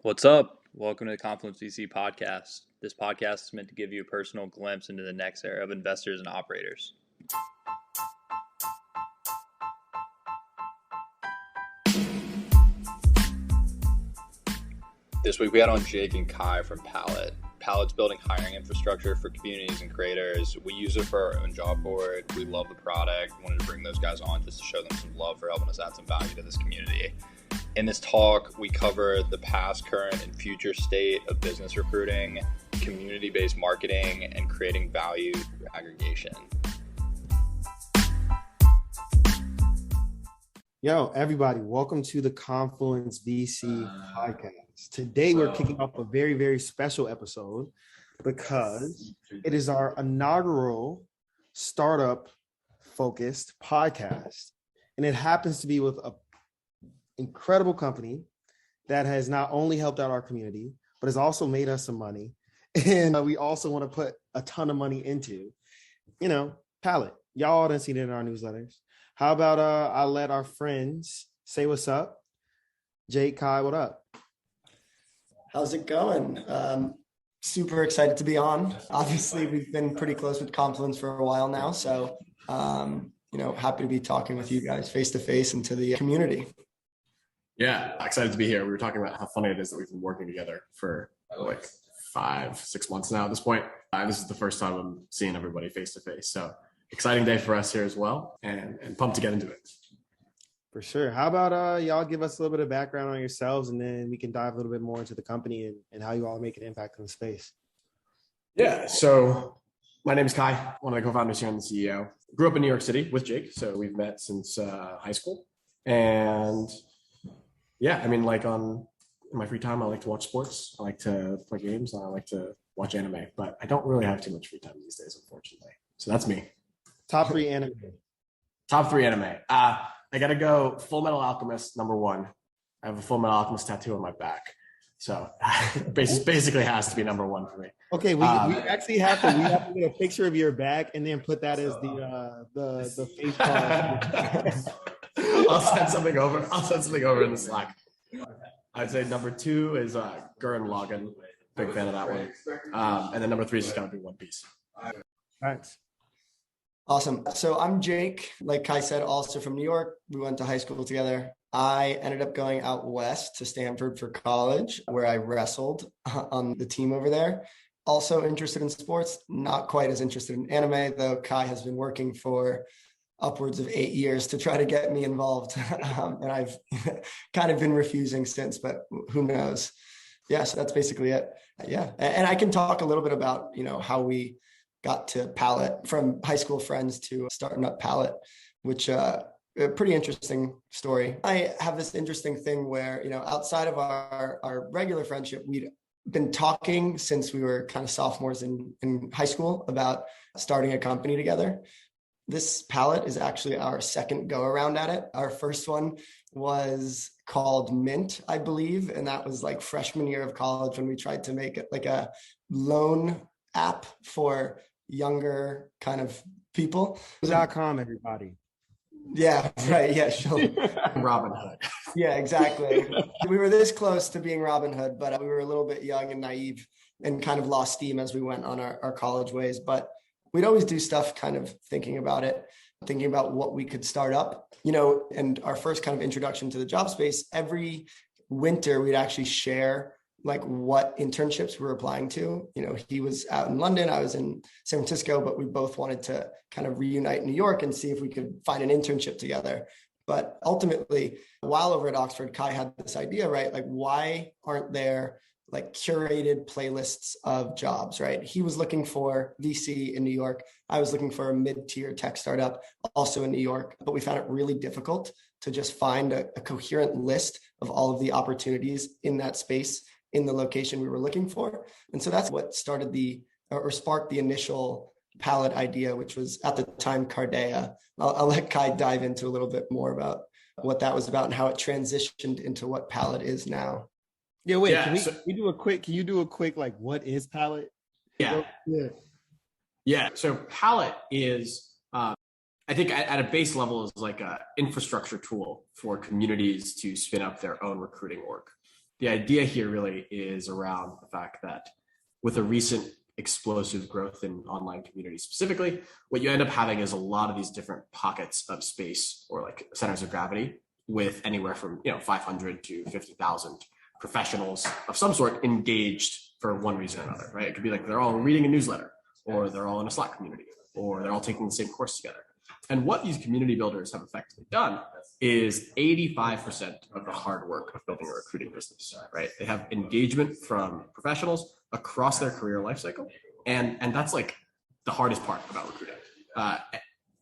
What's up? Welcome to the Confluence.VC podcast. This podcast is meant to give you a personal glimpse into the next era of investors and operators. This week we had on Jake and Kai from Pallet. Pallet's building hiring infrastructure for communities and creators. We use it for our own job board. We love the product. Wanted to bring those guys on just to show them some love for helping us add some value to this community. In this talk, we cover the past, current, and future state of business recruiting, community-based marketing, and creating value through aggregation. Yo, everybody, welcome to the Confluence.VC podcast. Today, we're kicking off a very, very special episode because it is our inaugural startup-focused podcast. And it happens to be with an incredible company that has not only helped out our community, but has also made us some money. And we also want to put a ton of money into, Pallet. Y'all done seen it in our newsletters. How about I let our friends say what's up? Jake, Kai, what up? How's it going? Super excited to be on. Obviously, we've been pretty close with Confluence for a while now. So, happy to be talking with you guys face to face and to the community. Yeah, excited to be here. We were talking about how funny it is that we've been working together for like 5-6 months now at this point. This is the first time I'm seeing everybody face to face. So exciting day for us here as well, and pumped to get into it. For sure. How about y'all give us a little bit of background on yourselves, and then we can dive a little bit more into the company and how you all make an impact on the space. Yeah, so my name is Kai, one of the co-founders here and the CEO. Grew up in New York City with Jake, so we've met since high school. And yeah, in my free time, I like to watch sports. I like to play games, and I like to watch anime. But I don't really have too much free time these days, unfortunately. So that's me. Top 3 anime. Top 3 anime. I got to go Full Metal Alchemist, number 1. I have a Full Metal Alchemist tattoo on my back. So basically has to be number 1 for me. Okay, we actually have to get a picture of your back and then put that as the face card. I'll send something over in the Slack. I'd say number 2 is Gurren Lagann. Big fan of that one. And then number 3 is just going to be One Piece. Thanks. Awesome. So I'm Jake, like Kai said, also from New York. We went to high school together. I ended up going out west to Stanford for college, where I wrestled on the team over there. Also interested in sports, not quite as interested in anime, though Kai has been working for upwards of 8 years to try to get me involved. And I've kind of been refusing since, but who knows? Yeah, so that's basically it. Yeah. And I can talk a little bit about, how we got to Pallet, from high school friends to starting up Pallet, which a pretty interesting story. I have this interesting thing where, outside of our regular friendship, we'd been talking since we were kind of sophomores in high school about starting a company together. This Pallet is actually our second go around at it. Our first one was called Mint, I believe. And that was like freshman year of college when we tried to make it like a loan app for younger kind of people. .com, everybody. Yeah, right. Yeah, sure. Robinhood. Yeah, exactly. We were this close to being Robinhood, but we were a little bit young and naive and kind of lost steam as we went on our college ways. But we'd always do stuff kind of thinking about what we could start up, and our first kind of introduction to the job space, every winter we'd actually share like what internships we were applying to. He was out in London, I was in San Francisco, but we both wanted to kind of reunite in New York and see if we could find an internship together. But ultimately, while over at Oxford, Kai had this idea, right? Like, why aren't there like curated playlists of jobs, right? He was looking for VC in New York. I was looking for a mid-tier tech startup also in New York, but we found it really difficult to just find a coherent list of all of the opportunities in that space in the location we were looking for. And so that's what sparked the initial Pallet idea, which was at the time Cardea. I'll let Kai dive into a little bit more about what that was about and how it transitioned into what Pallet is now. Yeah, wait, can you do a quick, like, what is Pallet? Yeah. So Pallet is, I think at a base level, is like a infrastructure tool for communities to spin up their own recruiting org. The idea here really is around the fact that with a recent explosive growth in online communities specifically, what you end up having is a lot of these different pockets of space or like centers of gravity with anywhere from 500 to 50,000 professionals of some sort engaged for one reason or another, right? It could be like they're all reading a newsletter, or they're all in a Slack community, or they're all taking the same course together. And what these community builders have effectively done is 85% of the hard work of building a recruiting business, right? They have engagement from professionals across their career lifecycle. And that's like the hardest part about recruiting.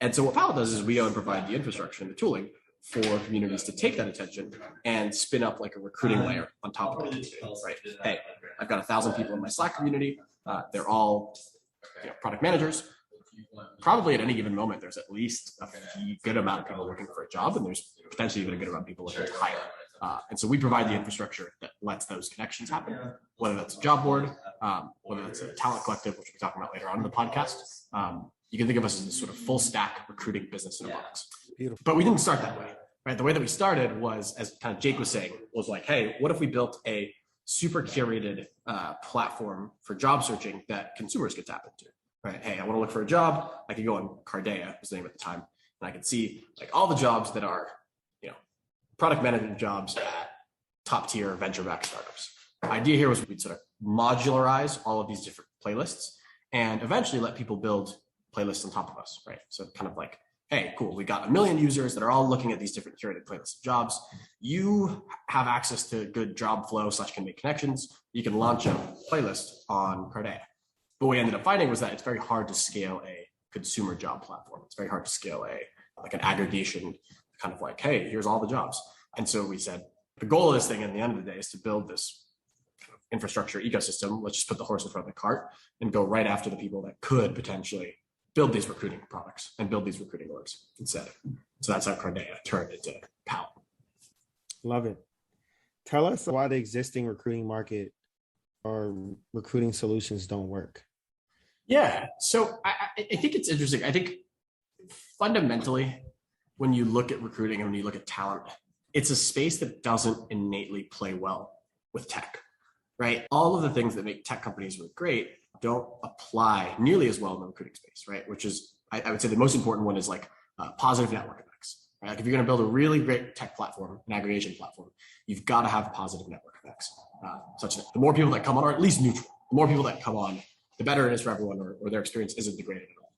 And so what Pallet does is we go and provide the infrastructure and the tooling for communities to take that attention and spin up like a recruiting layer on top of the community, right? Hey, I've got 1,000 people in my Slack community. They're all product managers. Probably at any given moment, there's at least a good amount of people looking for a job, and there's potentially even a good amount of people looking to hire. And so we provide the infrastructure that lets those connections happen, whether that's a job board, whether that's a talent collective, which we'll be talking about later on in the podcast. You can think of us as this sort of full stack recruiting business in a box. Beautiful. But we didn't start that way, right? The way that we started was, as kind of Jake was saying, was like, hey, what if we built a super curated platform for job searching that consumers could tap into? Right. Hey, I want to look for a job. I could go on Cardea, was the name at the time, and I could see like all the jobs that are, product management jobs at top tier venture-backed startups. The idea here was we'd sort of modularize all of these different playlists and eventually let people build playlists on top of us, right? So kind of like, hey, cool, we got 1 million users that are all looking at these different curated playlists of jobs. You have access to good job flow / can make connections. You can launch a playlist on Cardea. But what we ended up finding was that it's very hard to scale a consumer job platform. It's very hard to scale an aggregation kind of like, hey, here's all the jobs. And so we said, the goal of this thing at the end of the day is to build this kind of infrastructure ecosystem. Let's just put the horse in front of the cart and go right after the people that could potentially build these recruiting products and build these recruiting orgs instead. So that's how Cardea turned into Pallet. Love it. Tell us why the existing recruiting market or recruiting solutions don't work. Yeah, so I think it's interesting. I think fundamentally, when you look at recruiting and when you look at talent, it's a space that doesn't innately play well with tech, right? All of the things that make tech companies really great don't apply nearly as well in the recruiting space, right? Which is, I would say the most important one is like positive network effects, right? Like if you're going to build a really great tech platform, an aggregation platform, you've got to have positive network effects, such that the more people that come on, or at least neutral, the more people that come on, the better it is for everyone, or their experience isn't degraded at all.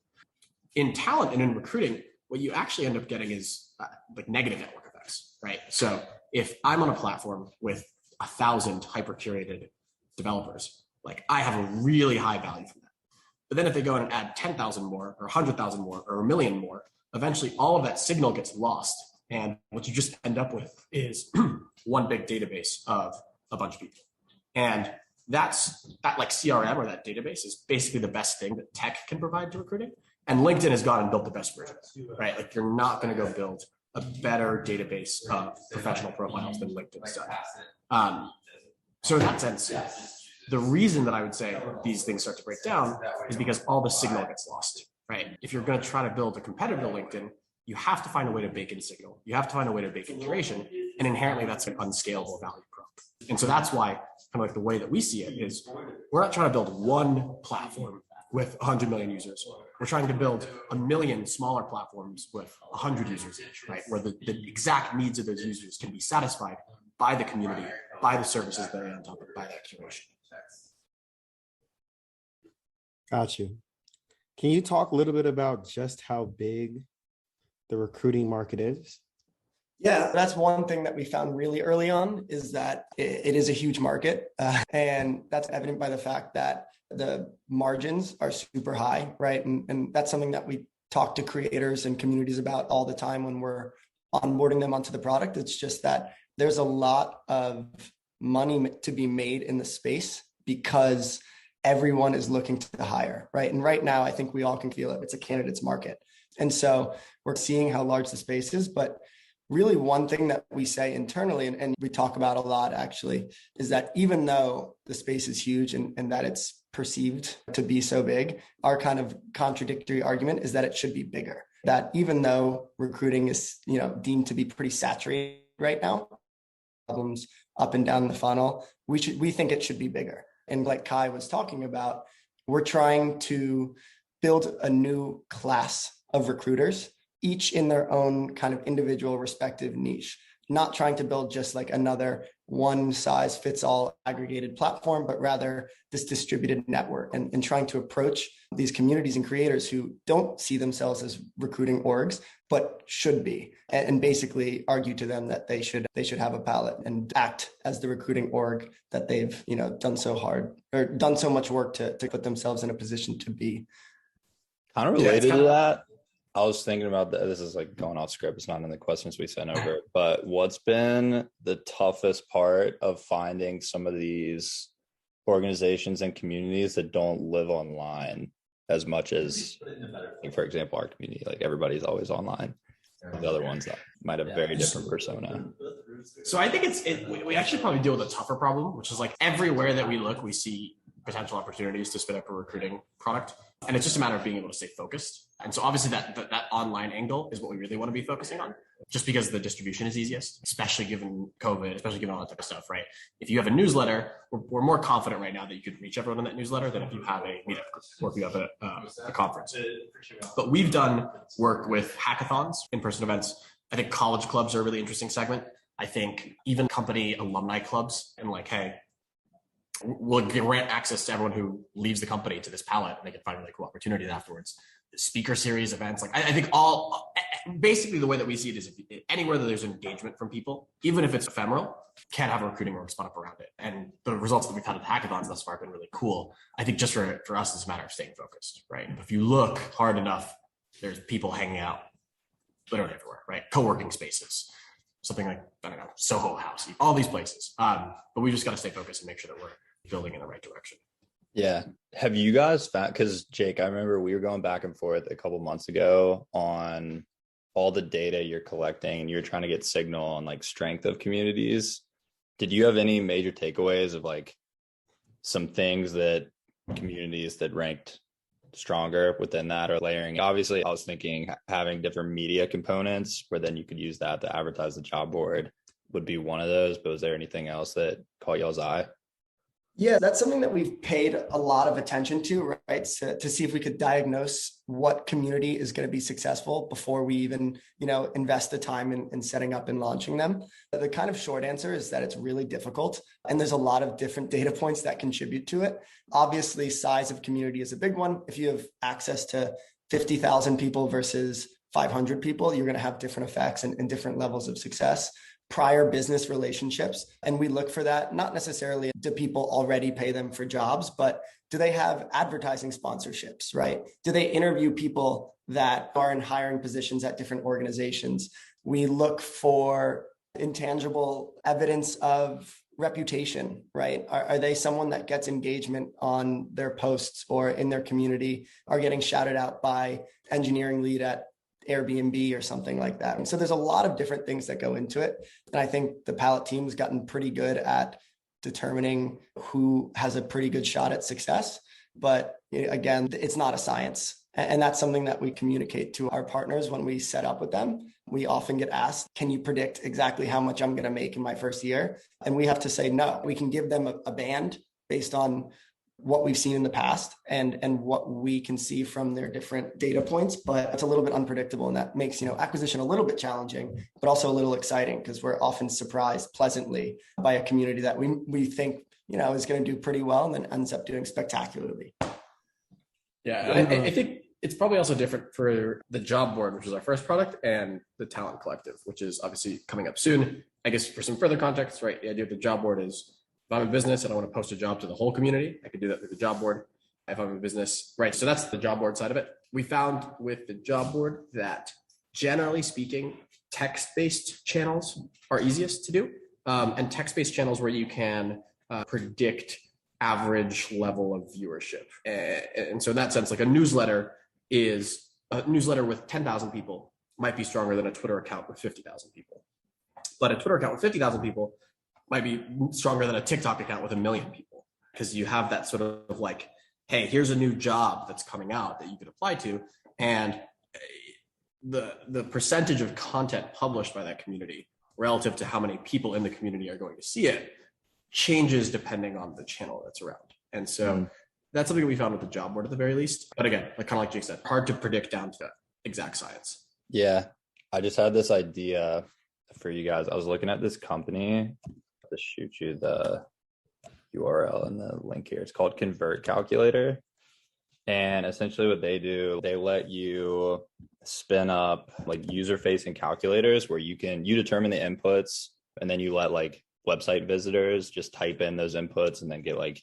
In talent and in recruiting, what you actually end up getting is like negative network effects, right? So if I'm on a platform with 1,000 hyper curated developers, like I have a really high value from that. But then if they go and add 10,000 more or 100,000 more or 1 million more, eventually all of that signal gets lost. And what you just end up with is one big database of a bunch of people. And that like CRM or that database is basically the best thing that tech can provide to recruiting. And LinkedIn has gone and built the best version, right? Like you're not going to go build a better database of professional profiles than LinkedIn's done. So in that sense, the reason that I would say these things start to break down is because all the signal gets lost, right? If you're going to try to build a competitor to LinkedIn, you have to find a way to bake in signal. You have to find a way to bake in curation, and inherently that's an unscalable value prop. And so that's why kind of like the way that we see it is we're not trying to build one platform with 100 million users. We're trying to build 1 million smaller platforms with 100 users each, right? Where the exact needs of those users can be satisfied by the community, by the services that are on top of it, by that curation. Got you. Can you talk a little bit about just how big the recruiting market is? Yeah, that's one thing that we found really early on is that it is a huge market. And that's evident by the fact that the margins are super high, right? And that's something that we talk to creators and communities about all the time when we're onboarding them onto the product. It's just that there's a lot of money to be made in the space because everyone is looking to hire, right? And right now, I think we all can feel it. It's a candidate's market. And so we're seeing how large the space is, but really one thing that we say internally, and we talk about a lot actually, is that even though the space is huge and that it's perceived to be so big, our kind of contradictory argument is that it should be bigger. That even though recruiting is, deemed to be pretty saturated right now, problems up and down the funnel, we think it should be bigger. And like Kai was talking about, we're trying to build a new class of recruiters, each in their own kind of individual respective niche, not trying to build just like another one size fits all aggregated platform, but rather this distributed network, and trying to approach these communities and creators who don't see themselves as recruiting orgs, but should be, and basically argue to them that they should have a Pallet and act as the recruiting org that they've, done so hard or done so much work to put themselves in a position to be. Kind of related to that, I was thinking about this is like going off script. It's not in the questions we sent over, but what's been the toughest part of finding some of these organizations and communities that don't live online as much as, for example, our community? Like everybody's always online. The other ones that might have a very different persona. So I think we actually probably deal with a tougher problem, which is like everywhere that we look, we see potential opportunities to spin up a recruiting product. And it's just a matter of being able to stay focused. And so obviously that online angle is what we really want to be focusing on, just because the distribution is easiest, especially given COVID, especially given all that type of stuff, right? If you have a newsletter, we're more confident right now that you could reach everyone in that newsletter than if you have a meetup group or if you have a conference. But we've done work with hackathons, in-person events. I think college clubs are a really interesting segment. I think even company alumni clubs, and like, hey, we'll grant access to everyone who leaves the company to this Pallet, and they can find really cool opportunities afterwards. Speaker series events, like I think basically the way that we see it is anywhere that there's engagement from people, even if it's ephemeral, can have a recruiting org spun up around it. And the results that we've had at hackathons thus far have been really cool. I think just for us, it's a matter of staying focused, right? If you look hard enough, there's people hanging out literally everywhere, right? Co-working spaces, something like, I don't know, Soho House, all these places. But we just got to stay focused and make sure that we're building in the right direction. Yeah. Have you guys found, because Jake, I remember we were going back and forth a couple months ago on all the data you're collecting and you're trying to get signal on like strength of communities. Did you have any major takeaways of like some things that communities that ranked stronger within that or layering? Obviously, I was thinking having different media components where then you could use that to advertise the job board would be one of those. But was there anything else that caught y'all's eye? Yeah, that's something that we've paid a lot of attention to, right? To see if we could diagnose what community is going to be successful before we even, invest the time in setting up and launching them. The kind of short answer is that it's really difficult. And there's a lot of different data points that contribute to it. Obviously, size of community is a big one. If you have access to 50,000 people versus 500 people, you're going to have different effects and different levels of success. Prior business relationships. And we look for that, not necessarily do people already pay them for jobs, but do they have advertising sponsorships, right? Do they interview people that are in hiring positions at different organizations? We look for intangible evidence of reputation, right? Are they someone that gets engagement on their posts or in their community, are getting shouted out by engineering lead at Airbnb or something like that? And so there's a lot of different things that go into it. And I think the Pallet team's gotten pretty good at determining who has a pretty good shot at success. But again, it's not a science. And that's something that we communicate to our partners when we set up with them. We often get asked, can you predict exactly how much I'm going to make in my first year? And we have to say, no. We can give them a band based on what we've seen in the past and what we can see from their different data points, but it's a little bit unpredictable, and that makes acquisition a little bit challenging, but also a little exciting because we're often surprised pleasantly by a community that we think is going to do pretty well and then ends up doing spectacularly. Yeah, I think it's probably also different for the job board, which is our first product, and the talent collective, which is obviously coming up soon. I guess for some further context, right, the idea of the job board is, if I'm a business and I want to post a job to the whole community, I could do that through the job board. If I'm a business, right? So that's the job board side of it. We found with the job board that generally speaking, text-based channels are easiest to do. And text-based channels where you can predict average level of viewership. And so in that sense, like a newsletter with 10,000 people might be stronger than a Twitter account with 50,000 people. But a Twitter account with 50,000 people might be stronger than a TikTok account with 1 million people, because you have that sort of like, hey, here's a new job that's coming out that you could apply to. And the percentage of content published by that community relative to how many people in the community are going to see it changes depending on the channel that's around. And so that's something we found with the job board at the very least. But again, like kind of like Jake said, hard to predict down to exact science. Yeah. I just had this idea for you guys. I was looking at this company to shoot you the URL and the link here. It's called Convert Calculator. And essentially what they do, they let you spin up like user-facing calculators where you determine the inputs, and then you let like website visitors just type in those inputs and then get like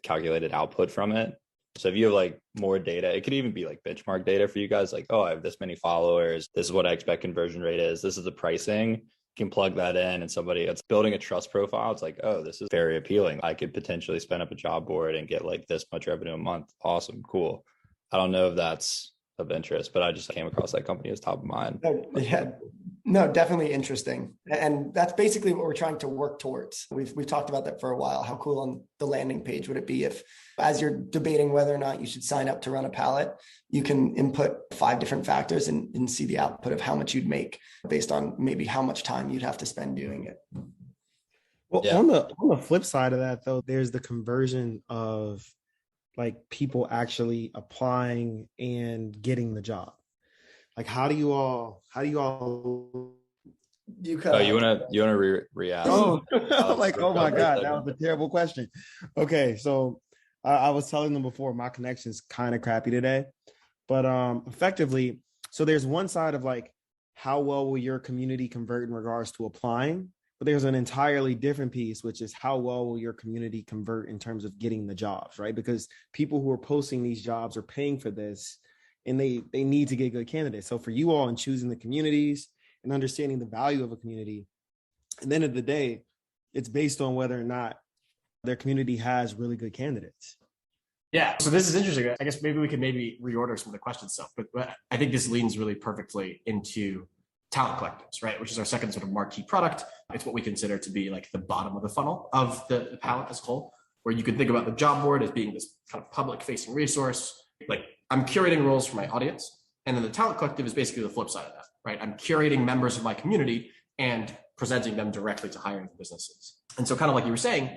calculated output from it. So if you have like more data, it could even be like benchmark data for you guys, like, oh, I have this many followers, this is what I expect conversion rate is, this is the pricing. You can plug that in, and somebody that's building a trust profile, it's like, oh, this is very appealing. I could potentially spin up a job board and get like this much revenue a month. Awesome, cool. I don't know if that's of interest, but I just came across that company as top of mind. No, definitely interesting. And that's basically what we're trying to work towards. We've talked about that for a while. How cool on the landing page would it be if, as you're debating whether or not you should sign up to run a Pallet, you can input 5 different factors and see the output of how much you'd make based on maybe how much time you'd have to spend doing it. Well, Yeah. on the flip side of that, though, there's the conversion of like people actually applying and getting the job. Like, how do you all You want to re-ask? Oh, like, oh my God, that was a terrible question. Okay, so I was telling them before, my connection's kind of crappy today, but effectively, so there's one side of like, how well will your community convert in regards to applying? But there's an entirely different piece, which is how well will your community convert in terms of getting the jobs, right? Because people who are posting these jobs are paying for this, and they need to get good candidates. So for you all in choosing the communities and understanding the value of a community, at the end of the day, it's based on whether or not their community has really good candidates. Yeah. So this is interesting. I guess maybe we could reorder some of the question stuff, but I think this leans really perfectly into talent collectives, right? Which is our second sort of marquee product. It's what we consider to be like the bottom of the funnel of the Pallet as a whole, where you could think about the job board as being this kind of public facing resource. Like, I'm curating roles for my audience. And then the talent collective is basically the flip side of that, right? I'm curating members of my community and presenting them directly to hiring businesses. And so kind of like you were saying,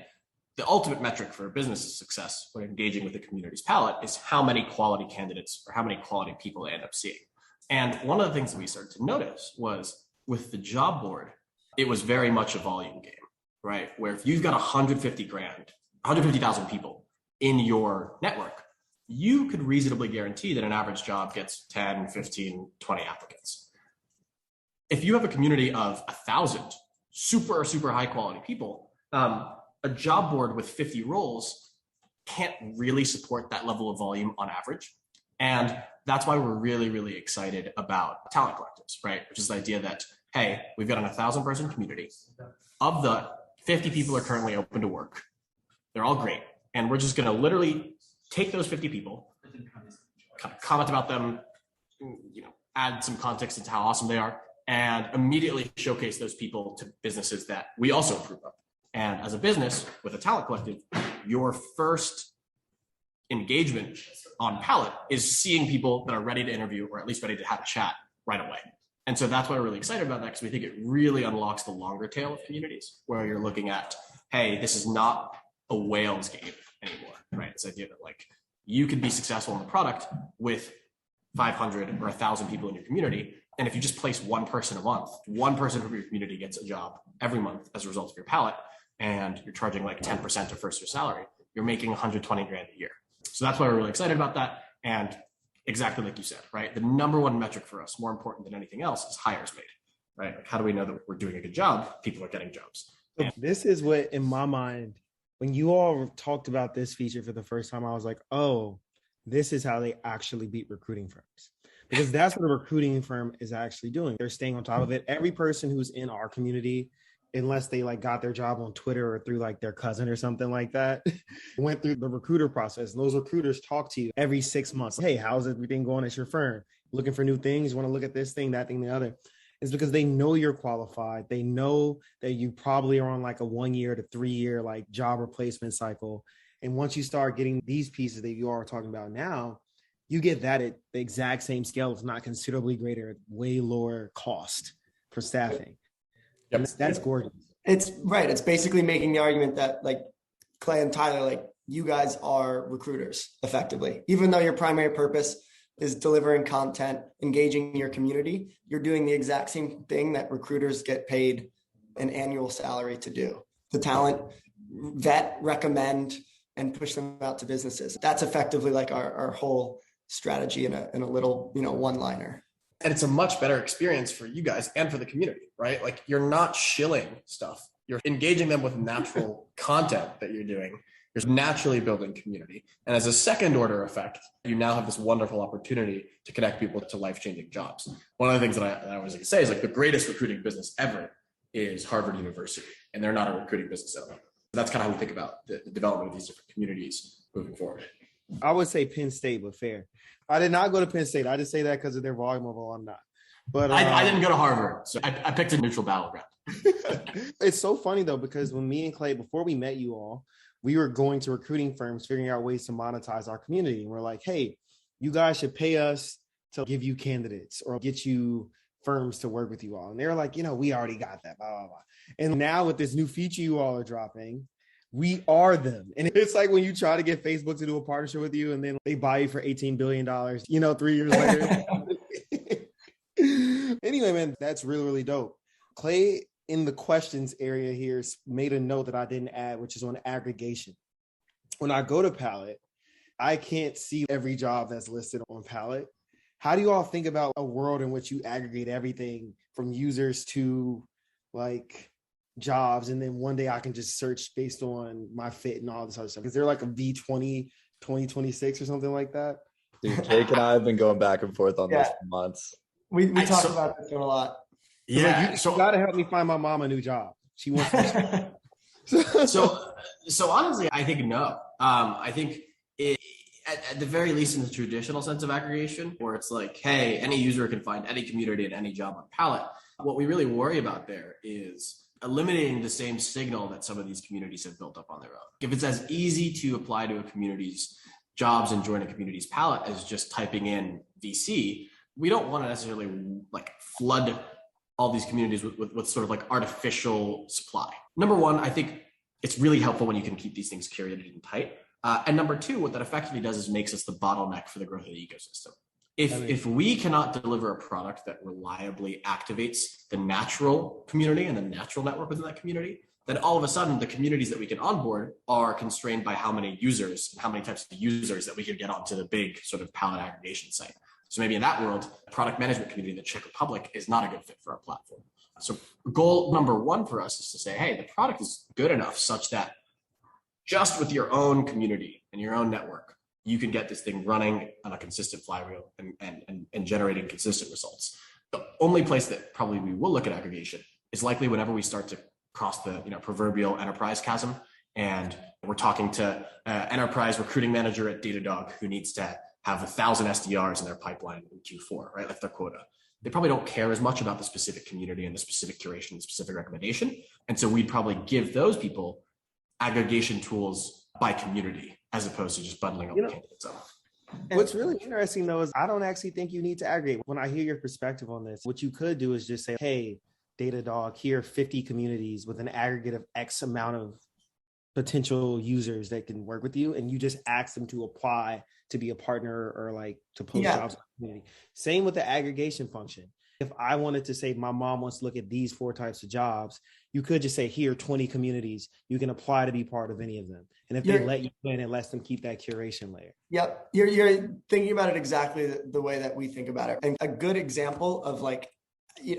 the ultimate metric for a business's success when engaging with the community's Pallet is how many quality candidates or how many quality people they end up seeing. And one of the things that we started to notice was with the job board, it was very much a volume game, right? Where if you've got 150,000 people in your network, you could reasonably guarantee that an average job gets 10, 15, 20 applicants. If you have a community of 1,000 super high quality people, a job board with 50 roles can't really support that level of volume on average. And that's why we're really excited about talent collectives, right? Which is the idea that, hey, we've got an 1,000-person community. Of the 50 people are currently open to work. They're all great. And we're just going to literally take those 50 people, kind of comment about them, add some context into how awesome they are, and immediately showcase those people to businesses that we also approve of. And as a business with a talent collective, your first engagement on Pallet is seeing people that are ready to interview or at least ready to have a chat right away. And so that's why we're really excited about that, because we think it really unlocks the longer tail of communities where you're looking at, hey, this is not a whales game anymore, right? This idea that like you could be successful in the product with 500 or 1,000 people in your community. And if you just place one person a month, one person from your community gets a job every month as a result of your Pallet, and you're charging like 10% of first year salary, you're making 120 grand a year. So that's why we're really excited about that. And exactly like you said, right? The number one metric for us, more important than anything else, is hires made, right? Like, how do we know that we're doing a good job? People are getting jobs. So this is what, in my mind, when you all talked about this feature for the first time, I was like, oh, this is how they actually beat recruiting firms. Because that's what a recruiting firm is actually doing. They're staying on top of it. Every person who's in our community, unless they like got their job on Twitter or through like their cousin or something like that, went through the recruiter process. And those recruiters talk to you every 6 months. Hey, how's everything going at your firm? Looking for new things? You want to look at this thing, that thing, the other. It's because they know you're qualified. They know that you probably are on like a 1 year to 3 year like job replacement cycle. And once you start getting these pieces that you are talking about now, you get that at the exact same scale, if not considerably greater, way lower cost for staffing. Yep. And that's gorgeous. It's right. It's basically making the argument that like Clay and Tyler, like you guys are recruiters effectively, even though your primary purpose is delivering content, engaging your community, you're doing the exact same thing that recruiters get paid an annual salary to do. The talent, vet, recommend, and push them out to businesses. That's effectively like our whole strategy in a little, one-liner. And it's a much better experience for you guys and for the community, right? Like you're not shilling stuff. You're engaging them with natural content that you're doing. You're naturally building community. And as a second order effect, you now have this wonderful opportunity to connect people to life-changing jobs. One of the things that I always like to say is like the greatest recruiting business ever is Harvard University. And they're not a recruiting business at all. That's kind of how we think about the development of these different communities moving forward. I would say Penn State, but fair. I did not go to Penn State. I just say that because of their volume of alumni. But I didn't go to Harvard, so I picked a neutral battleground. It's so funny though, because when me and Clay, before we met you all, we were going to recruiting firms, figuring out ways to monetize our community. And we're like, hey, you guys should pay us to give you candidates or get you firms to work with you all. And they're like, we already got that, blah, blah, blah. And now with this new feature you all are dropping, we are them. And it's like when you try to get Facebook to do a partnership with you and then they buy you for $18 billion, 3 years later. Anyway, man, that's really, really dope. Clay, in the questions area here, made a note that I didn't add, which is on aggregation. When I go to Pallet, I can't see every job that's listed on Pallet. How do you all think about a world in which you aggregate everything from users to like jobs, and then one day I can just search based on my fit and all this other stuff? Is there like a V20 2026 or something like that? Dude, Jake and I have been going back and forth on this for months. We talk about this one a lot. Yeah, like, you gotta help me find my mom a new job. She wants to. So honestly, I think no. I think at the very least in the traditional sense of aggregation, where it's like, hey, any user can find any community and any job on Pallet. What we really worry about there is eliminating the same signal that some of these communities have built up on their own. If it's as easy to apply to a community's jobs and join a community's Pallet as just typing in VC, we don't want to necessarily like flood all these communities with sort of like artificial supply. Number one, I think it's really helpful when you can keep these things curated and tight. And number two, what that effectively does is makes us the bottleneck for the growth of the ecosystem. If we cannot deliver a product that reliably activates the natural community and the natural network within that community, then all of a sudden the communities that we can onboard are constrained by how many users and how many types of users that we can get onto the big sort of Pallet aggregation site. So maybe in that world, product management community in the Czech Republic is not a good fit for our platform. So goal number one for us is to say, hey, the product is good enough such that just with your own community and your own network, you can get this thing running on a consistent flywheel and generating consistent results. The only place that probably we will look at aggregation is likely whenever we start to cross the proverbial enterprise chasm, and we're talking to an enterprise recruiting manager at Datadog who needs to have 1,000 SDRs in their pipeline in Q4, right? Like their quota. They probably don't care as much about the specific community and the specific curation and specific recommendation. And so we'd probably give those people aggregation tools by community as opposed to just bundling up the candidates up. What's really interesting though is I don't actually think you need to aggregate. When I hear your perspective on this, what you could do is just say, hey, Datadog, here are 50 communities with an aggregate of X amount of potential users that can work with you, and you just ask them to apply to be a partner or like to post jobs in the community. Same with the aggregation function. If I wanted to say my mom wants to look at these 4 types of jobs, you could just say, here, 20 communities, you can apply to be part of any of them. And if they let you in, it lets them keep that curation layer. Yep. You're thinking about it exactly the way that we think about it. And a good example of like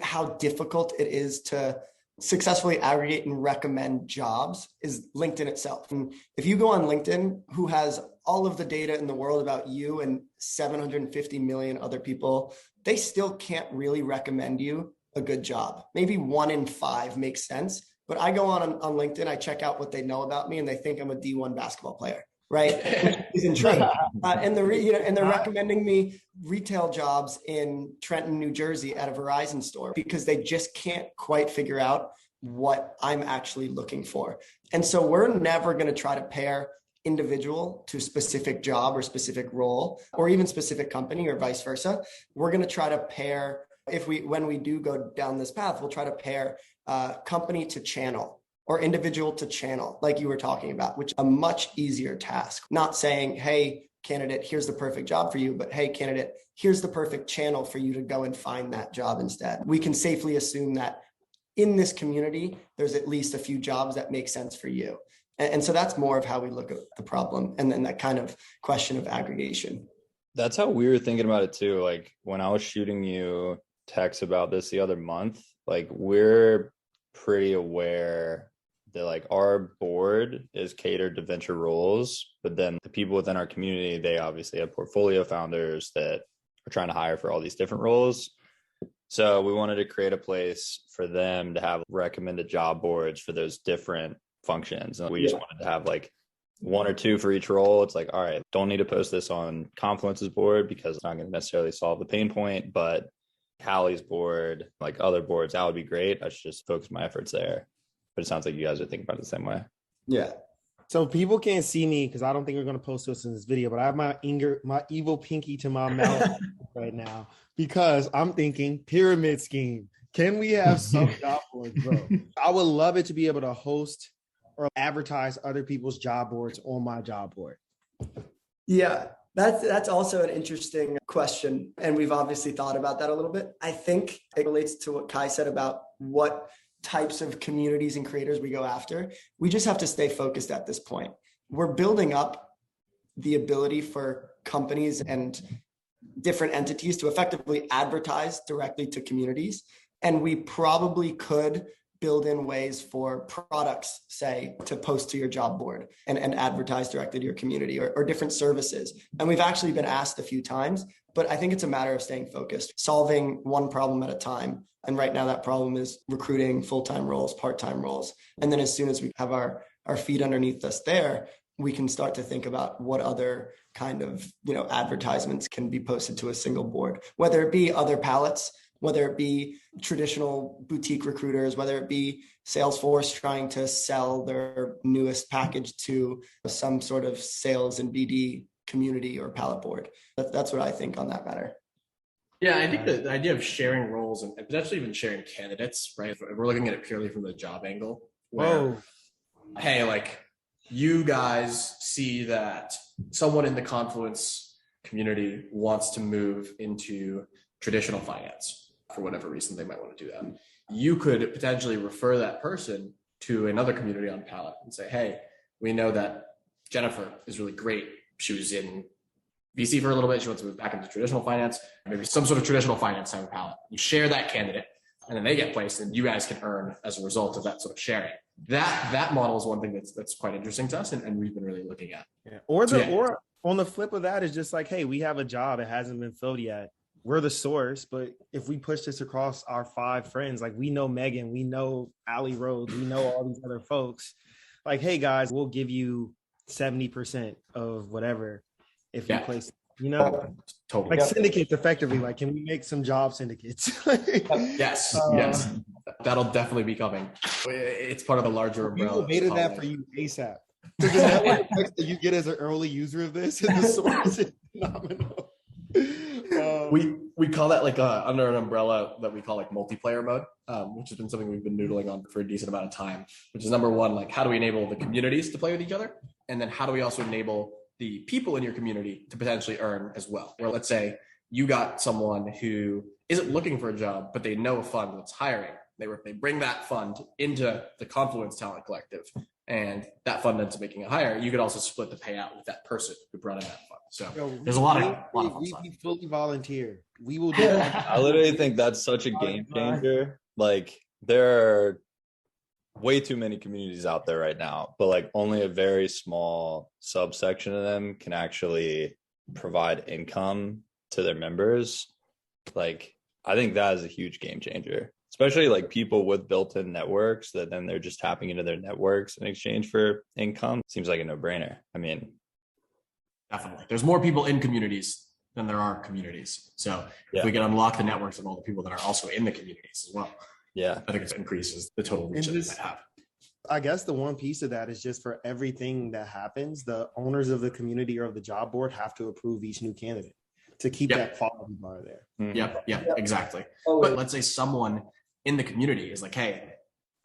how difficult it is to successfully aggregate and recommend jobs is LinkedIn itself. And if you go on LinkedIn, who has all of the data in the world about you and 750 million other people, they still can't really recommend you a good job. Maybe 1 in 5 makes sense. But I go on LinkedIn, I check out what they know about me, and they think I'm a D1 basketball player, right? Which isn't true. And they're recommending me retail jobs in Trenton, New Jersey at a Verizon store because they just can't quite figure out what I'm actually looking for. And so we're never going to try to pair individual to specific job or specific role or even specific company or vice versa. We're going to try to pair, when we do go down this path, we'll try to pair company to channel or individual to channel, like you were talking about, which is a much easier task. Not saying, hey, candidate, here's the perfect job for you, but hey, candidate, here's the perfect channel for you to go and find that job instead. We can safely assume that in this community, there's at least a few jobs that make sense for you. And so that's more of how we look at the problem. And then that kind of question of aggregation. That's how we were thinking about it too. Like when I was shooting you texts about this the other month, like we're pretty aware that like our board is catered to venture roles, but then the people within our community, they obviously have portfolio founders that are trying to hire for all these different roles. So we wanted to create a place for them to have recommended job boards for those different functions. And we just wanted to have like one or two for each role. It's like, all right, don't need to post this on Confluence's board because it's not going to necessarily solve the pain point, but Hallie's board, like other boards, that would be great. I should just focus my efforts there. But it sounds like you guys are thinking about it the same way. Yeah. So people can't see me because I don't think we're going to post this in this video, but I have my evil pinky to my mouth right now because I'm thinking pyramid scheme. Can we have some job boards, bro? I would love it to be able to host or advertise other people's job boards on my job board. Yeah, that's also an interesting question. And we've obviously thought about that a little bit. I think it relates to what Kai said about what types of communities and creators we go after. We just have to stay focused at this point. We're building up the ability for companies and different entities to effectively advertise directly to communities. And we probably could build in ways for products, say, to post to your job board and advertise directly to your community or different services. And we've actually been asked a few times, but I think it's a matter of staying focused, solving one problem at a time. And right now that problem is recruiting full-time roles, part-time roles. And then as soon as we have our feet underneath us there, we can start to think about what other kind of, advertisements can be posted to a single board, whether it be other pallets, whether it be traditional boutique recruiters, whether it be Salesforce trying to sell their newest package to some sort of sales and BD community or pallet board. That's what I think on that matter. Yeah, I think the idea of sharing roles and potentially even sharing candidates, right? If we're looking at it purely from the job angle, where, hey, like you guys see that someone in the Confluence community wants to move into traditional finance for whatever reason they might want to do that. You could potentially refer that person to another community on Pallet and say, hey, we know that Jennifer is really great. She was in VC for a little bit. She wants to move back into traditional finance, maybe some sort of traditional finance type of Pallet. You share that candidate and then they get placed and you guys can earn as a result of that sort of sharing. That model is one thing that's quite interesting to us and we've been really looking at. Yeah. Or on the flip of that is just like, hey, we have a job. It hasn't been filled yet. We're the source, but if we push this across our 5 friends, like we know Megan, we know Allie Rhodes, we know all these other folks, like, hey guys, we'll give you 70% of whatever if you place, totally. Like syndicates effectively. Like, can we make some job syndicates? Yes. That'll definitely be coming. It's part of the larger umbrella. We beta that for you ASAP. So the network effects that you get as an early user of this is the source is phenomenal. We call that like under an umbrella that we call like multiplayer mode, which has been something we've been noodling on for a decent amount of time, which is number one, like how do we enable the communities to play with each other? And then how do we also enable the people in your community to potentially earn as well? Where let's say you got someone who isn't looking for a job, but they know a fund that's hiring. They bring that fund into the Confluence Talent Collective and that fund ends up making a hire. You could also split the payout with that person who brought in that fund. So there's a lot of fun stuff. We fully volunteer. We will do that. I literally think that's such a game changer. Like there are way too many communities out there right now, but like only a very small subsection of them can actually provide income to their members. Like I think that is a huge game changer, especially like people with built-in networks that then they're just tapping into their networks in exchange for income. Seems like a no-brainer. I mean, definitely. There's more people in communities than there are communities. So if we can unlock the networks of all the people that are also in the communities as well. Yeah, I think it increases the total reach that we might have. I guess the one piece of that is just for everything that happens, the owners of the community or of the job board have to approve each new candidate to keep that quality bar there. Exactly. But let's say someone in the community is like, hey,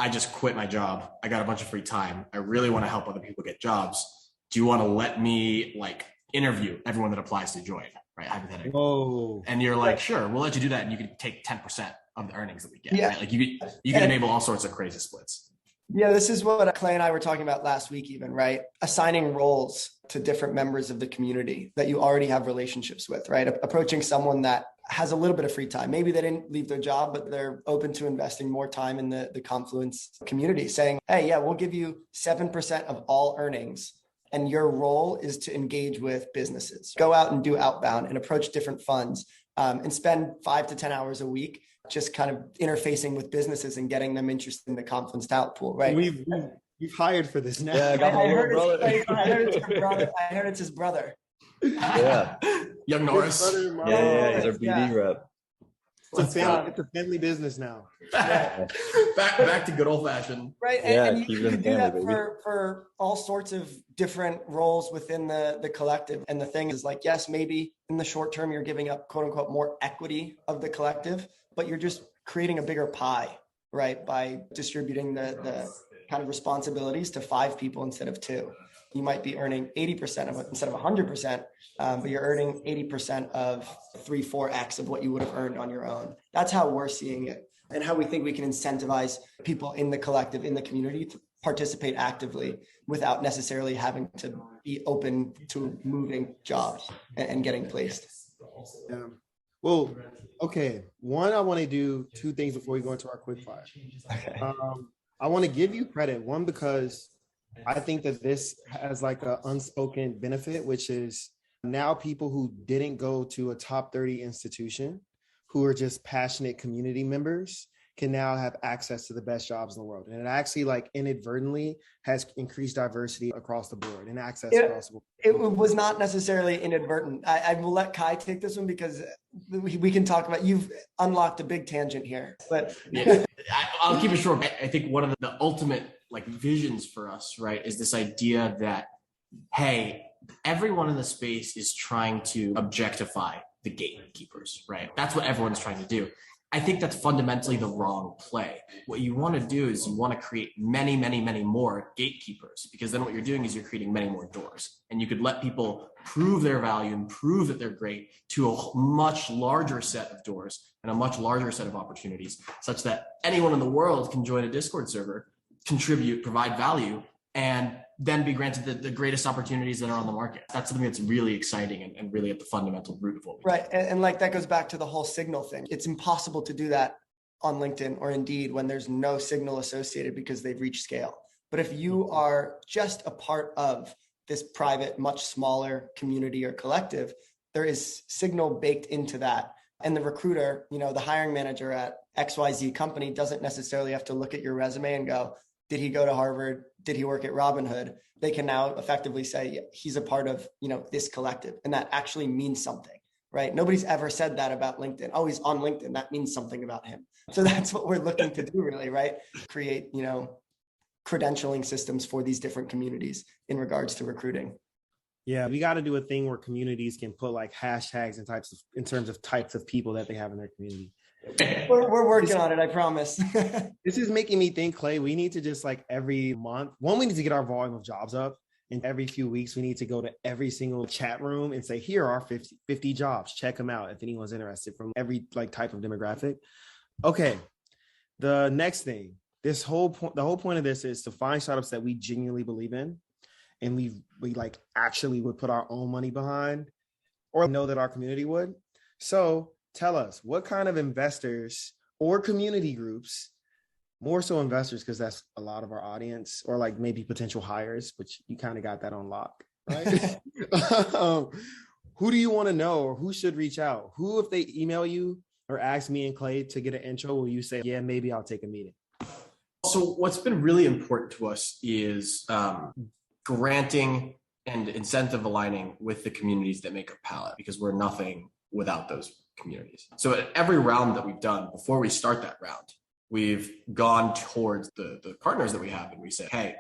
I just quit my job. I got a bunch of free time. I really want to help other people get jobs. Do you want to let me like interview everyone that applies to join, right? Hypothetically. Whoa. And you're like, sure, we'll let you do that. And you can take 10% of the earnings that we get, Yeah. right? Like you can enable all sorts of crazy splits. Yeah, this is what Clay and I were talking about last week even, right? Assigning roles to different members of the community that you already have relationships with, right? Approaching someone that has a little bit of free time. Maybe they didn't leave their job, but they're open to investing more time in the Confluence community, saying, hey, yeah, we'll give you 7% of all earnings. And your role is to engage with businesses. Go out and do outbound and approach different funds and spend 5 to 10 hours a week just kind of interfacing with businesses and getting them interested in the Confluence talent pool, right? We've hired for this now. Yeah, I got my little brother. I heard it's your brother. I heard it's his brother. Yeah. Young Norris. Yeah, he's our BD rep. It's a family business now. Yeah. back to good old fashioned. Right. Yeah, and you keep it in can the do that family, baby. for all sorts of different roles within the collective. And the thing is like, yes, maybe in the short term, you're giving up quote unquote more equity of the collective, but you're just creating a bigger pie, right? By distributing the kind of responsibilities to 5 people instead of 2. You might be earning 80% of it instead of 100%, but you're earning 80% of 3-4x of what you would have earned on your own. That's how we're seeing it and how we think we can incentivize people in the collective, in the community to participate actively without necessarily having to be open to moving jobs and getting placed. Yeah. Well, okay. One, I want to do 2 things before we go into our quick fire. Okay. I want to give you credit. One, because I think that this has like an unspoken benefit, which is now people who didn't go to a top 30 institution, who are just passionate community members, can now have access to the best jobs in the world. And it actually like inadvertently has increased diversity across the board and access across the board. It was not necessarily inadvertent. I will let Kai take this one because we can talk about, you've unlocked a big tangent here, but Yeah, I'll keep it short. I think one of the ultimate like visions for us, right, is this idea that, hey, everyone in the space is trying to objectify the gatekeepers, right? That's what everyone's trying to do. I think that's fundamentally the wrong play. What you want to do is you want to create many, many, many more gatekeepers, because then what you're doing is you're creating many more doors. And you could let people prove their value and prove that they're great to a much larger set of doors and a much larger set of opportunities, such that anyone in the world can join a Discord server, contribute, provide value, and then be granted the greatest opportunities that are on the market. That's something that's really exciting and really at the fundamental root of what we do. right. And like that goes back to the whole signal thing. It's impossible to do that on LinkedIn or Indeed when there's no signal associated because they've reached scale. But if you are just a part of this private, much smaller community or collective, there is signal baked into that. And the recruiter, the hiring manager at XYZ company doesn't necessarily have to look at your resume and go, did he go to Harvard? Did he work at Robinhood? They can now effectively say, yeah, he's a part of, this collective. And that actually means something, right? Nobody's ever said that about LinkedIn. Oh, he's on LinkedIn. That means something about him. So that's what we're looking to do really, right? Create, credentialing systems for these different communities in regards to recruiting. Yeah, we got to do a thing where communities can put like hashtags in terms of types of people that they have in their community. We're working on it, I promise. This is making me think, Clay, we need to just like every month, we need to get our volume of jobs up. And every few weeks, we need to go to every single chat room and say, here are 50 jobs. Check them out if anyone's interested from every like type of demographic. Okay. The next thing, the whole point of this is to find startups that we genuinely believe in. And we like actually would put our own money behind or know that our community would. So tell us, what kind of investors or community groups, more so investors, because that's a lot of our audience, or like maybe potential hires, which you kind of got that on lock, right? Who do you want to know, or who should reach out? Who, if they email you or ask me and Clay to get an intro, will you say, yeah, maybe I'll take a meeting? So what's been really important to us is granting and incentive aligning with the communities that make up Pallet, because we're nothing without those communities. So at every round that we've done, before we start that round, we've gone towards the partners that we have and we say, hey,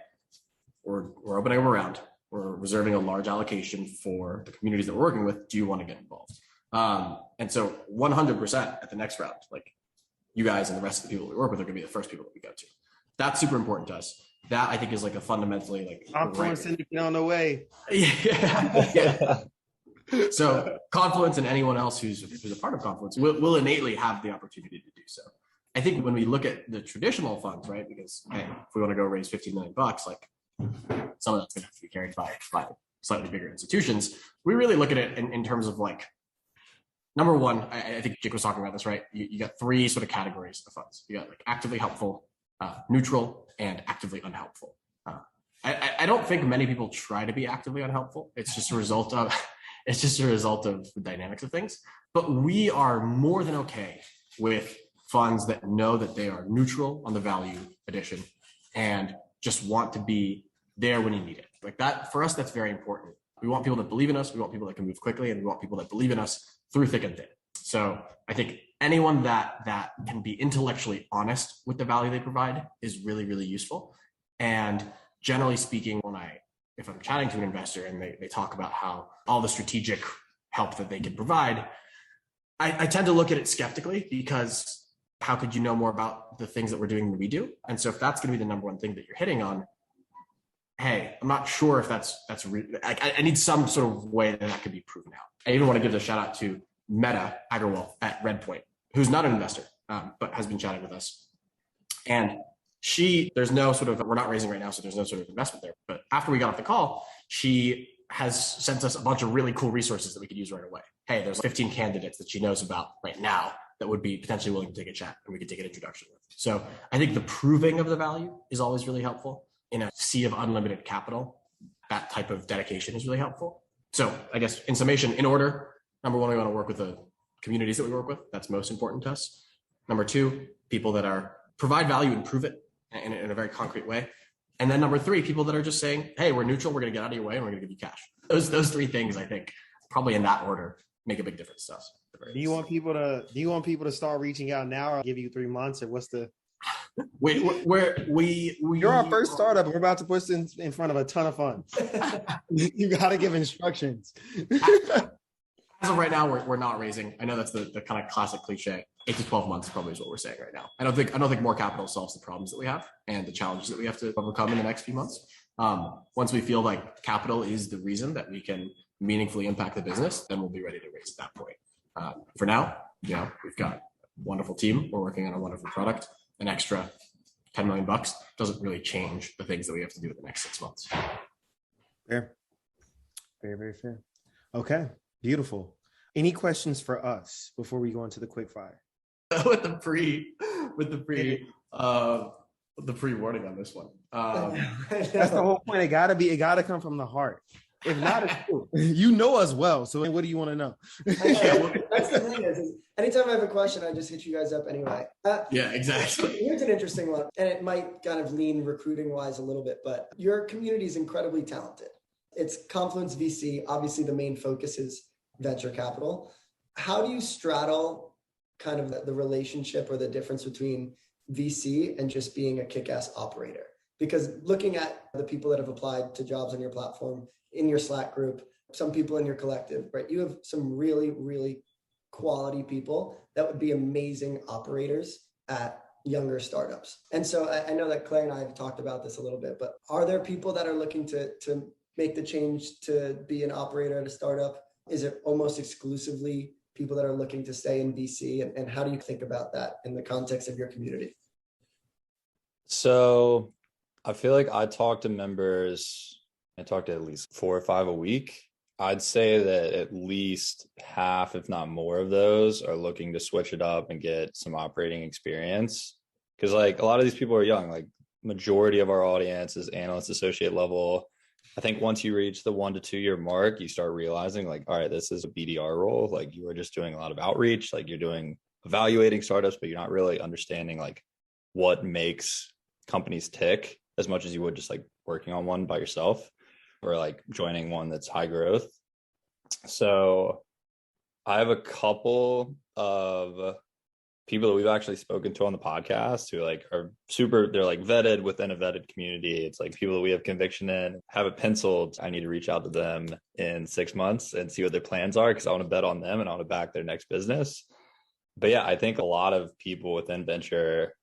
we're opening up a round. We're reserving a large allocation for the communities that we're working with. Do you want to get involved? And so 100% at the next round, like you guys and the rest of the people we work with are going to be the first people that we go to. That's super important to us. That I think is like a fundamentally like Confluence syndicate on the way. Yeah. So Confluence and anyone else who's a part of Confluence will innately have the opportunity to do so. I think when we look at the traditional funds, right? Because hey, if we want to go raise 15 million bucks, like some of that's going to have to be carried by slightly bigger institutions. We really look at it in terms of like, number one, I think Jake was talking about this, right? You got three sort of categories of funds. You got like actively helpful, neutral, and actively unhelpful. I don't think many people try to be actively unhelpful. It's just a result of the dynamics of things. But we are more than okay with funds that know that they are neutral on the value addition and just want to be there when you need it. Like that, for us, that's very important. We want people that believe in us. We want people that can move quickly, and we want people that believe in us through thick and thin. So I think anyone that can be intellectually honest with the value they provide is really, really useful. And generally speaking, if I'm chatting to an investor and they talk about how all the strategic help that they can provide, I tend to look at it skeptically, because how could you know more about the things that we're doing than we do? And so if that's going to be the number one thing that you're hitting on, hey, I'm not sure if that's I need some sort of way that could be proven out. I even want to give a shout out to Meta Agarwal at Redpoint, who's not an investor, but has been chatting with us. And there's no sort of, we're not raising right now, so there's no sort of investment there. But after we got off the call, she has sent us a bunch of really cool resources that we could use right away. Hey, there's 15 candidates that she knows about right now that would be potentially willing to take a chat, and we could take an introduction with. So I think the proving of the value is always really helpful. In a sea of unlimited capital, that type of dedication is really helpful. So I guess in summation, in order, number one, we want to work with the communities that we work with. That's most important to us. Number two, people that provide value and prove it in a very concrete way. And then number three, people that are just saying, hey, we're neutral, we're going to get out of your way, and we're going to give you cash. Those three things, I think, probably in that order, make a big difference to us. Do you want people to start reaching out now, or give you 3 months, or what's the? You're our first startup. We're about to put this in front of a ton of funds. You got to give instructions. As of right now, we're not raising. I know that's the kind of classic cliche. 8 to 12 months probably is what we're saying right now. I don't think more capital solves the problems that we have and the challenges that we have to overcome in the next few months. Once we feel like capital is the reason that we can meaningfully impact the business, then we'll be ready to raise at that point. For now, we've got a wonderful team. We're working on a wonderful product. An extra $10 million doesn't really change the things that we have to do in the next 6 months. Fair. Very, very fair. Okay, beautiful. Any questions for us before we go into the quick fire? with the pre-warning on this one. That's the whole point. It gotta come from the heart. If not, it's cool. You know us well, so what do you want to know? That's the thing is anytime I have a question, I just hit you guys up anyway. Yeah, exactly. Here's an interesting one, and it might kind of lean recruiting wise a little bit, but your community is incredibly talented. It's Confluence.VC. Obviously, the main focus is venture capital. How do you straddle kind of the relationship or the difference between VC and just being a kick-ass operator? Because looking at the people that have applied to jobs on your platform, in your Slack group, some people in your collective, right? You have some really, really quality people that would be amazing operators at younger startups. And so I know that Claire and I have talked about this a little bit, but are there people that are looking to make the change to be an operator at a startup? Is it almost exclusively people that are looking to stay in VC? And how do you think about that in the context of your community? So I feel like I talk to members, I talk to at least 4 or 5 a week. I'd say that at least half, if not more of those, are looking to switch it up and get some operating experience. Because like a lot of these people are young, like majority of our audience is analyst associate level. I think once you reach the 1 to 2 year mark, you start realizing like, all right, this is a BDR role. Like you are just doing a lot of outreach, like you're doing evaluating startups, but you're not really understanding like what makes companies tick as much as you would just like working on one by yourself or like joining one that's high growth. So I have a couple of people that we've actually spoken to on the podcast who like are they're like vetted within a vetted community. It's like people that we have conviction in, have it penciled. I need to reach out to them in 6 months and see what their plans are because I want to bet on them and I want to back their next business. But yeah, I think a lot of people within venture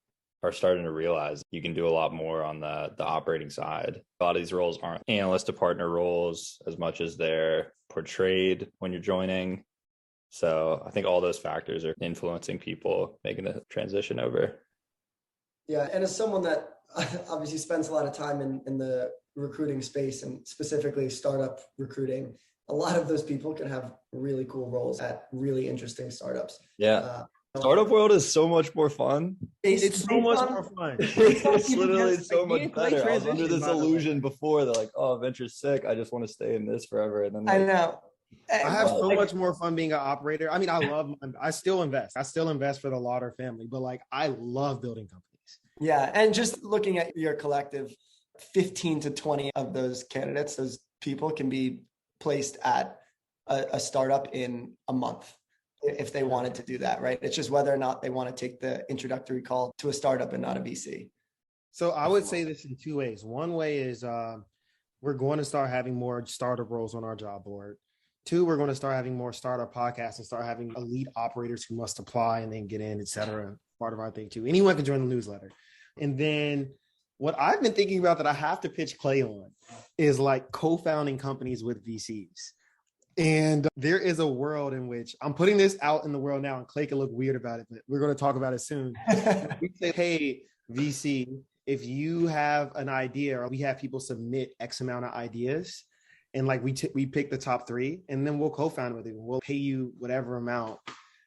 are starting to realize you can do a lot more on the operating side. A lot of these roles aren't analyst to partner roles as much as they're portrayed when you're joining. So I think all those factors are influencing people making the transition over. Yeah. And as someone that obviously spends a lot of time in the recruiting space and specifically startup recruiting, a lot of those people can have really cool roles at really interesting startups. Yeah. Startup world is so much more fun. It's so much more fun. It's literally so much better. I was under transition, this by the way. illusion before. They're like, oh, venture's sick. I just want to stay in this forever. And then I like, know. I have so much more fun being an operator. I mean, I still invest. I still invest for the Lauder family, but like, I love building companies. Yeah. And just looking at your collective, 15 to 20 of those candidates, those people can be placed at a startup in a month if they wanted to do that, right? It's just whether or not they want to take the introductory call to a startup and not a VC. So I would say this in two ways. One way is we're going to start having more startup roles on our job board. Two, we're going to start having more startup podcasts and start having elite operators who must apply and then get in, et cetera. Part of our thing too. Anyone can join the newsletter. And then what I've been thinking about that I have to pitch Clay on is like co-founding companies with VCs. And there is a world in which I'm putting this out in the world now, and Clay can look weird about it, but we're going to talk about it soon. We say, hey, VC, if you have an idea, or we have people submit X amount of ideas, and like we pick the top 3, and then we'll co-found with you. We'll pay you whatever amount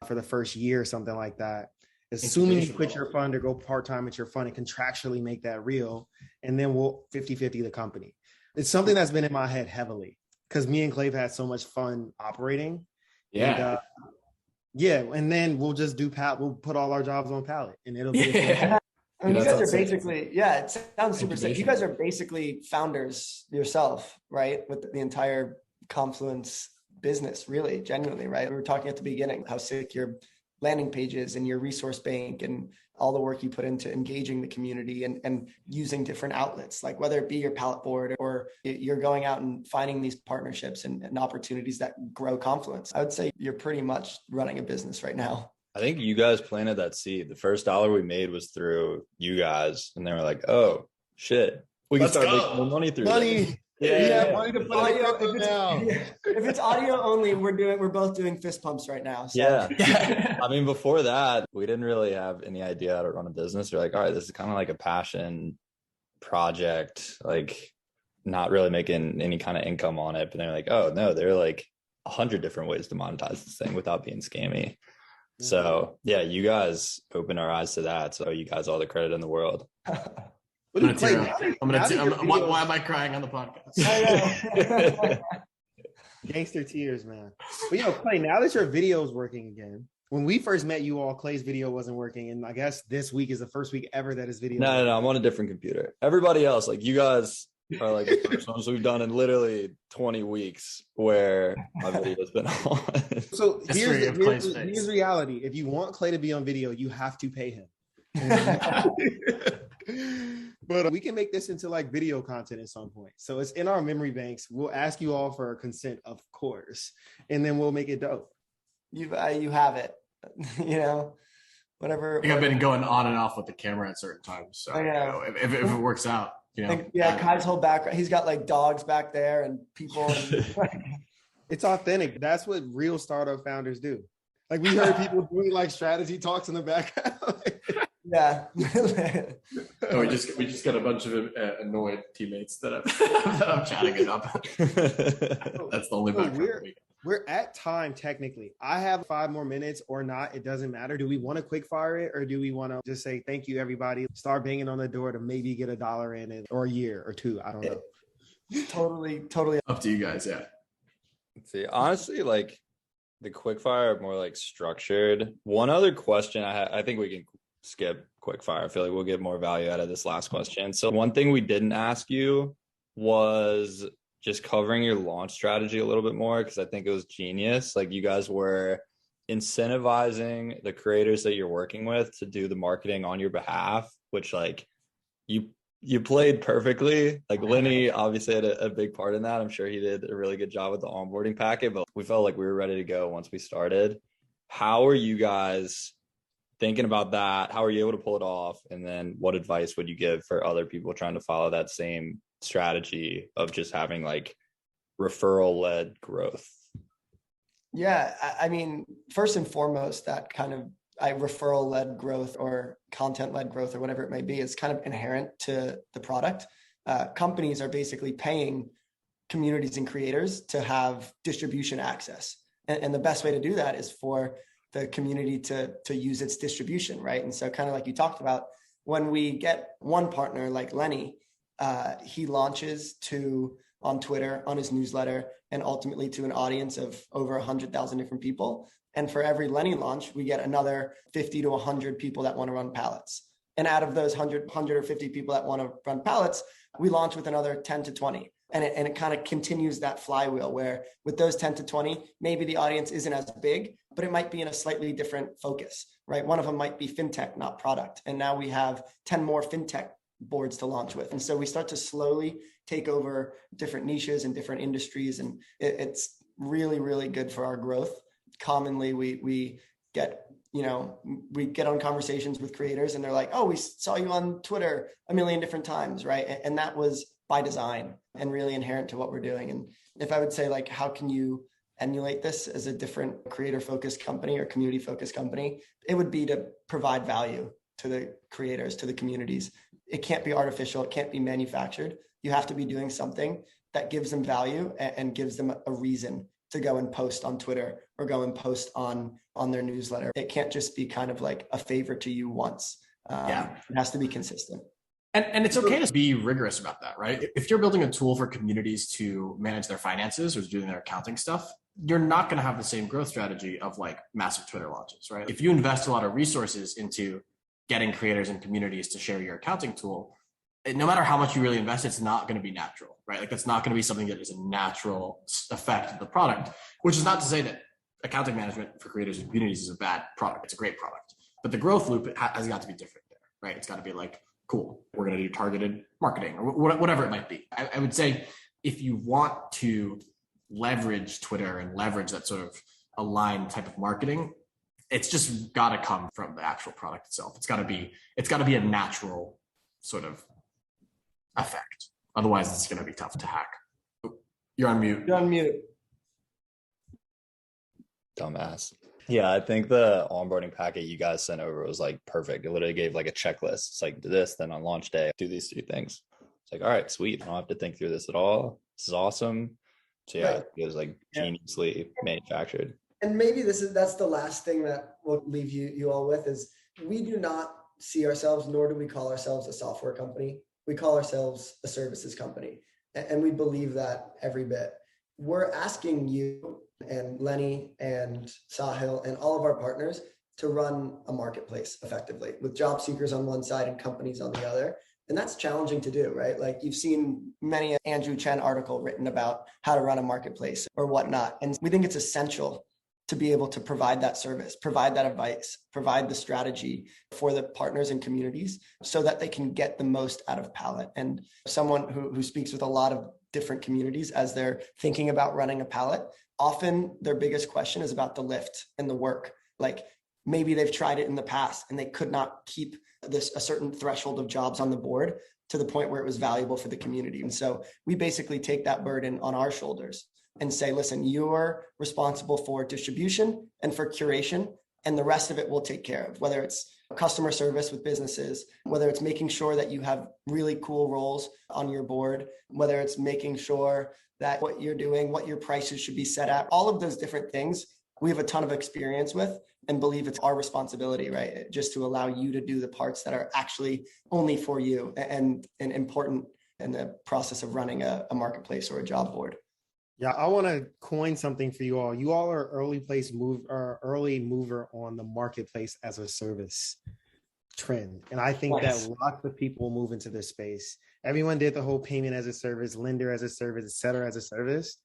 for the first year or something like that. Assuming you quit your fund or go part-time at your fund and contractually make that real, and then we'll 50-50 the company. It's something that's been in my head heavily because me and Clay have had so much fun operating. Yeah. And, and then we'll just do we'll put all our jobs on Pallet, and it'll be I mean, you guys are basically, it sounds super sick. You guys are basically founders yourself, right? With the entire Confluence business, really, genuinely, right? We were talking at the beginning how sick your landing pages and your resource bank and all the work you put into engaging the community and using different outlets, like whether it be your Pallet board or you're going out and finding these partnerships and opportunities that grow Confluence. I would say you're pretty much running a business right now. I think you guys planted that seed. The first dollar we made was through you guys, and they were like, "Oh shit, we can start making more money through this." Yeah, money to put Audio, in now. if it's audio only, we're both doing fist pumps right now. So. Yeah. I mean, before that, we didn't really have any idea how to run a business. We're like, all right, this is kind of like a passion project, like not really making any kind of income on it. But they're like, oh no, there are like 100 different ways to monetize this thing without being scammy. So yeah, you guys opened our eyes to that. So you guys all the credit in the world. Why am I crying on the podcast? I know. Gangster tears, man. But Clay, now that your video is working again, when we first met you all, Clay's video wasn't working. And I guess this week is the first week ever that his video. No, I'm on a different computer. Everybody else, like you guys are like the first ones we've done in literally 20 weeks where my video's been on. So here's reality. If you want Clay to be on video, you have to pay him. But we can make this into like video content at some point. So it's in our memory banks. We'll ask you all for consent, of course, and then we'll make it dope. You have it, whatever. I think I've been going on and off with the camera at certain times. So if it works out, Kai's whole background, he's got like dogs back there and people. It's authentic. That's what real startup founders do. Like we heard people doing like strategy talks in the background. Yeah. We just got a bunch of annoyed teammates that I'm chatting it up. That's the only background. We're at time technically. I have 5 more minutes or not. It doesn't matter. Do we want to quick fire it or do we want to just say thank you everybody? Start banging on the door to maybe get $1 in it or a year or 2. I don't know. Totally up to you guys. Yeah. Let's see. Honestly, like the quick fire more like structured. One other question I think we can skip quick fire. I feel like we'll get more value out of this last question. So one thing we didn't ask you was just covering your launch strategy a little bit more, because I think it was genius. Like you guys were incentivizing the creators that you're working with to do the marketing on your behalf, which like you played perfectly. Like Lenny obviously had a big part in that. I'm sure he did a really good job with the onboarding packet, but we felt like we were ready to go once we started. How are you guys thinking about that, how are you able to pull it off? And then what advice would you give for other people trying to follow that same strategy of just having like referral-led growth? Yeah, I mean, first and foremost, that kind of referral-led growth or content-led growth or whatever it may be is kind of inherent to the product. Companies are basically paying communities and creators to have distribution access. And the best way to do that is for the community to use its distribution, right? And so kind of like you talked about, when we get one partner like Lenny, he launches on Twitter, on his newsletter, and ultimately to an audience of over 100,000 different people. And for every Lenny launch, we get another 50 to 100 people that want to run pallets. And out of those 100 or 50 people that want to run pallets, we launch with another 10 to 20. And it kind of continues that flywheel where with those 10 to 20, maybe the audience isn't as big, but it might be in a slightly different focus, right? One of them might be fintech, not product. And now we have 10 more fintech boards to launch with. And so we start to slowly take over different niches and different industries. And it's really, really good for our growth. Commonly, we get on conversations with creators and they're like, oh, we saw you on Twitter a million different times, right? And that was by design and really inherent to what we're doing. And if I would say, like, how can you emulate this as a different creator-focused company or community-focused company, it would be to provide value to the creators, to the communities. It can't be artificial. It can't be manufactured. You have to be doing something that gives them value and gives them a reason to go and post on Twitter or go and post on their newsletter. It can't just be kind of like a favor to you once. It has to be consistent. And it's okay to be rigorous about that, right? If you're building a tool for communities to manage their finances or doing their accounting stuff, you're not going to have the same growth strategy of like massive Twitter launches, right? If you invest a lot of resources into getting creators and communities to share your accounting tool, no matter how much you really invest, it's not going to be natural, right? Like that's not going to be something that is a natural effect of the product, which is not to say that accounting management for creators and communities is a bad product. It's a great product, but the growth loop has got to be different there, right? It's got to be like, cool, we're going to do targeted marketing or whatever it might be. I would say if you want to leverage Twitter and leverage that sort of aligned type of marketing, it's just got to come from the actual product itself. It's got to be a natural sort of effect. Otherwise, it's going to be tough to hack. You're on mute. You're on mute. Dumbass. Yeah, I think the onboarding packet you guys sent over was like perfect. It literally gave like a checklist. It's like, do this, then on launch day, do these 3 things. It's like, all right, sweet. I don't have to think through this at all. This is awesome. So yeah, right. It was like geniusly manufactured. And maybe that's the last thing that we'll leave you all with is we do not see ourselves, nor do we call ourselves a software company. We call ourselves a services company. And we believe that every bit. We're asking you and Lenny and Sahil and all of our partners to run a marketplace effectively with job seekers on one side and companies on the other. And that's challenging to do, right? Like you've seen many Andrew Chen article written about how to run a marketplace or whatnot. And we think it's essential to be able to provide that service, provide that advice, provide the strategy for the partners and communities so that they can get the most out of Pallet. And someone who speaks with a lot of different communities as they're thinking about running a Pallet, often their biggest question is about the lift and the work. Like maybe they've tried it in the past and they could not keep a certain threshold of jobs on the board to the point where it was valuable for the community. And so we basically take that burden on our shoulders and say, listen, you're responsible for distribution and for curation, and the rest of it we'll take care of, whether it's customer service with businesses, whether it's making sure that you have really cool roles on your board, whether it's making sure that what you're doing, what your prices should be set at, all of those different things we have a ton of experience with and believe it's our responsibility, right? Just to allow you to do the parts that are actually only for you and important in the process of running a marketplace or a job board. Yeah, I want to coin something for you all. You all are early mover on the marketplace as a service trend. And I think that lots of people move into this space. Everyone did the whole payment as a service, lender as a service, et cetera, as a service.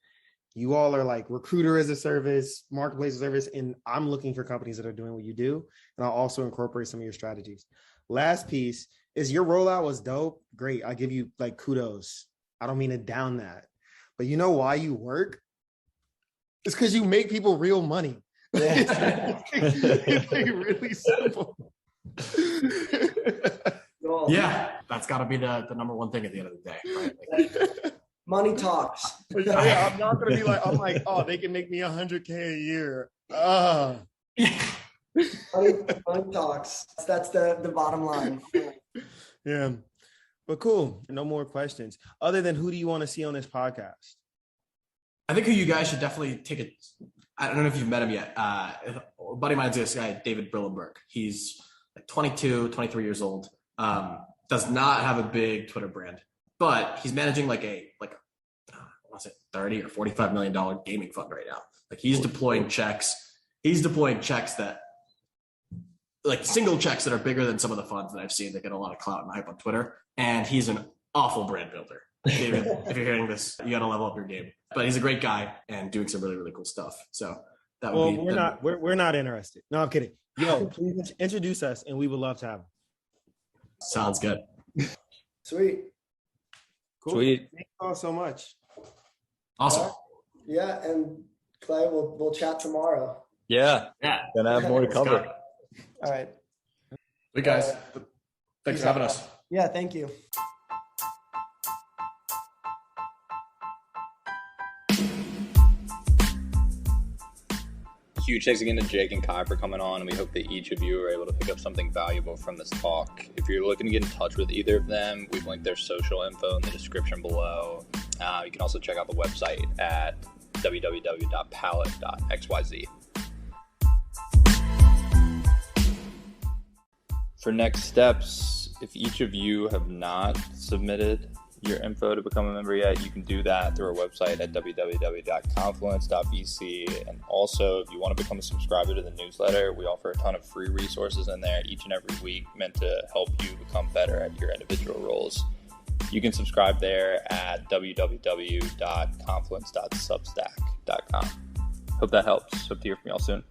You all are like recruiter as a service, marketplace as a service. And I'm looking for companies that are doing what you do. And I'll also incorporate some of your strategies. Last piece is your rollout was dope. Great. I'll give you like kudos. I don't mean to down that. But you know why you work? It's because you make people real money. Yeah. It's like really simple. Cool. Yeah, that's got to be the number one thing at the end of the day, right? Like, Money talks. Yeah, I'm not gonna be like, I'm like, oh, they can make me $100K a year. Money talks. That's the bottom line. Yeah. But cool. No more questions. Other than who do you want to see on this podcast? I think who you guys should definitely take a. I don't know if you've met him yet. A buddy of mine's this guy, David Brillenberg. He's like 22, 23 years old. Does not have a big Twitter brand, but he's managing like I want to say $30 or $45 million gaming fund right now. Like he's deploying checks. He's deploying checks that, like single checks that are bigger than some of the funds that I've seen that get a lot of clout and hype on Twitter. And he's an awful brand builder. David, if you're hearing this, you got to level up your game. But he's a great guy and doing some really, really cool stuff. So that would be. We're not interested. No, I'm kidding. Yo, please introduce us, and we would love to have him. Sounds good. Sweet. Cool. Sweet. Thank you all so much. Awesome. Yeah, and Clay, we'll chat tomorrow. Yeah. Gonna have more to cover. All right. Hey guys, thanks for having us. Yeah, thank you. Huge thanks again to Jake and Kai for coming on, and we hope that each of you are able to pick up something valuable from this talk. If you're looking to get in touch with either of them, we've linked their social info in the description below. You can also check out the website at www.pallet.xyz. For next steps, if each of you have not submitted your info to become a member yet, you can do that through our website at www.Confluence.VC. And also, if you want to become a subscriber to the newsletter, we offer a ton of free resources in there each and every week meant to help you become better at your individual roles. You can subscribe there at www.Confluence.substack.com. Hope that helps. Hope to hear from y'all soon.